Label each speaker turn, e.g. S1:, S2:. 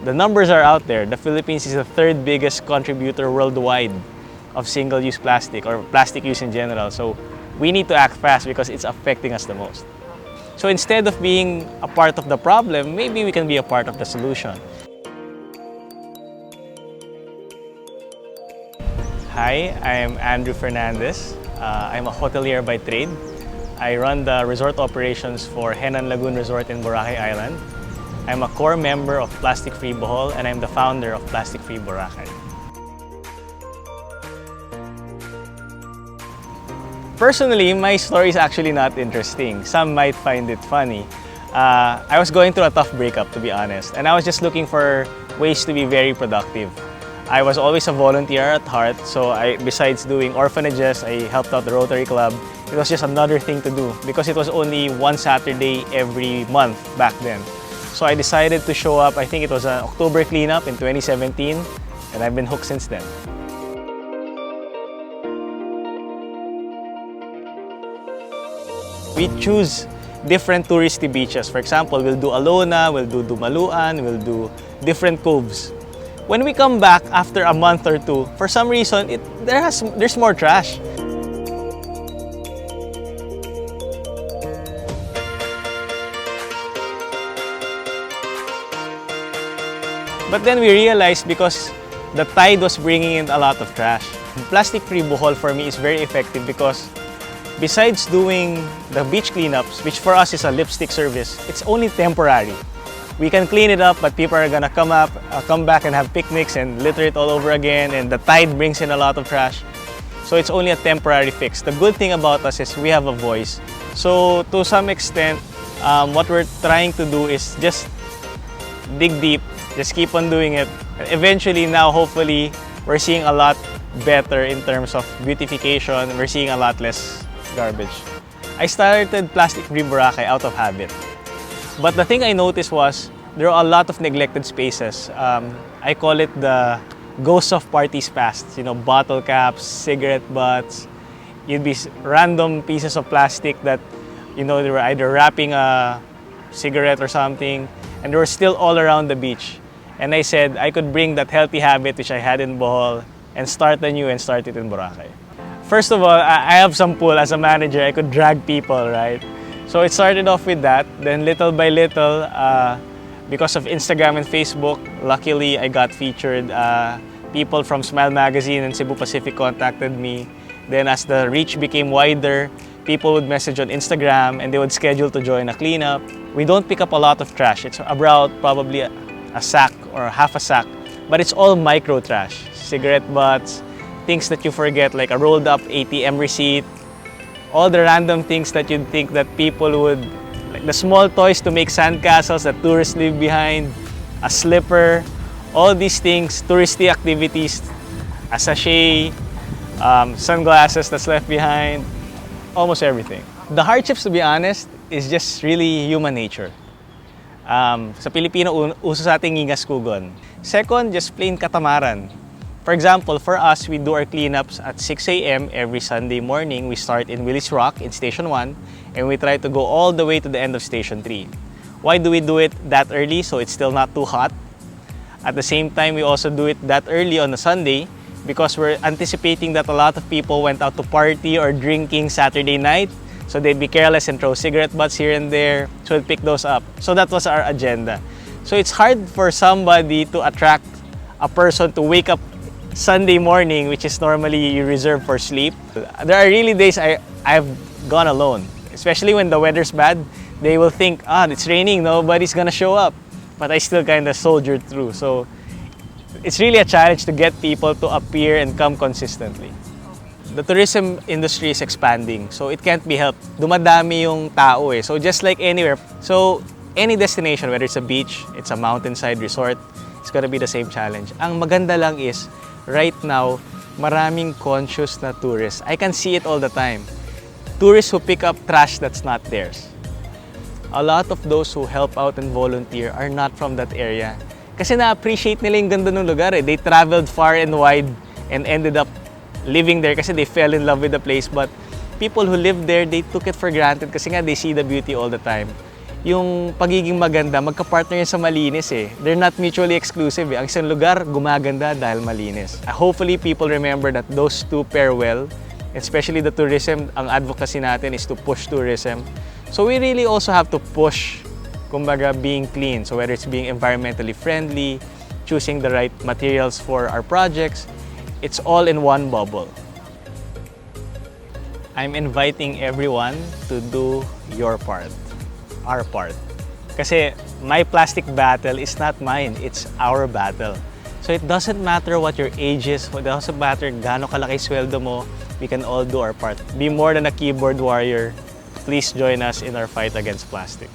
S1: The numbers are out there. The Philippines is the third biggest contributor worldwide of single-use plastic or plastic use in general. So we need to act fast because it's affecting us the most. So instead of being a part of the problem, maybe we can be a part of the solution. Hi, I'm Andrew Fernandez. I'm a hotelier by trade. I run the resort operations for Henan Lagoon Resort in Boracay Island. I'm a core member of Plastic Free Bohol and I'm the founder of Plastic Free Boracay. Personally, my story is actually not interesting. Some might find it funny. I was going through a tough breakup, to be honest, and I was just looking for ways to be very productive. I was always a volunteer at heart, so besides doing orphanages, I helped out the Rotary Club. It was just another thing to do because it was only one Saturday every month back then. So I decided to show up. I think it was an October cleanup in 2017, and I've been hooked since then. We choose different touristy beaches. For example, we'll do Alona, we'll do Dumaluan, we'll do different coves. When we come back after a month or two, for some reason, there's more trash. But then we realized because the tide was bringing in a lot of trash. Plastic-free Bohol for me is very effective because besides doing the beach cleanups, which for us is a lipstick service, it's only temporary. We can clean it up, but people are gonna come back and have picnics and litter it all over again, and the tide brings in a lot of trash. So it's only a temporary fix. The good thing about us is we have a voice. So to some extent, what we're trying to do is just dig deep, just keep on doing it. Eventually now, hopefully, we're seeing a lot better in terms of beautification. We're seeing a lot less garbage. I started Plastic Free Boracay out of habit. But the thing I noticed was there are a lot of neglected spaces. I call it the ghosts of parties past. You know, bottle caps, cigarette butts. You'd be random pieces of plastic that, you know, they were either wrapping a cigarette or something, and they were still all around the beach. And I said I could bring that healthy habit which I had in Bohol and start anew and start it in Boracay. First of all, I have some pull as a manager. I could drag people, right? So it started off with that. Then little by little, because of Instagram and Facebook, luckily I got featured. People from Smile Magazine and Cebu Pacific contacted me. Then as the reach became wider, people would message on Instagram and they would schedule to join a cleanup. We don't pick up a lot of trash. It's about probably a sack or half a sack, but it's all micro trash. Cigarette butts, things that you forget, like a rolled up ATM receipt, all the random things that you'd think that people would, like the small toys to make sandcastles that tourists leave behind, a slipper, all these things, touristy activities, a sachet, sunglasses that's left behind, almost everything. The hardships, to be honest, is just really human nature. Sa Pilipino, uso sa ating ngingas-kugon. Second, just plain katamaran. For example, for us, we do our cleanups at 6 a.m. every Sunday morning. We start in Willis Rock in Station 1 and we try to go all the way to the end of Station 3. Why do we do it that early? So it's still not too hot. At the same time, we also do it that early on a Sunday because we're anticipating that a lot of people went out to party or drinking Saturday night. So they'd be careless and throw cigarette butts here and there. So we'll pick those up. So that was our agenda. So it's hard for somebody to attract a person to wake up Sunday morning, which is normally you reserve for sleep. There are really days I've gone alone, especially when the weather's bad. They will think, it's raining, nobody's gonna show up. But I still kind of soldiered through. So it's really a challenge to get people to appear and come consistently. The tourism industry is expanding, so it can't be helped. Dumadami yung tao eh. So just like anywhere, so any destination, whether it's a beach, it's a mountainside resort, it's gonna be the same challenge. Ang maganda lang is, right now, maraming conscious na tourists. I can see it all the time. Tourists who pick up trash that's not theirs. A lot of those who help out and volunteer are not from that area. Kasi na-appreciate nila yung ganda ng lugar eh. They traveled far and wide and ended up living there kasi they fell in love with the place. But people who live there, they took it for granted kasi nga they see the beauty all the time. yung pagiging maganda, magka-partner yan sa malinis eh. They're not mutually exclusive eh. Ang isang lugar, gumaganda dahil malinis. Hopefully, people remember that those two pair well, especially the tourism. Ang advocacy natin is to push tourism. So we really also have to push, kumbaga, being clean. So whether it's being environmentally friendly, choosing the right materials for our projects, it's all in one bubble. I'm inviting everyone to do your part. Our part. Kasi my plastic battle is not mine, it's our battle. So it doesn't matter what your age is, it doesn't matter gaano kalaki sweldo mo, we can all do our part. Be more than a keyboard warrior. Please join us in our fight against plastic.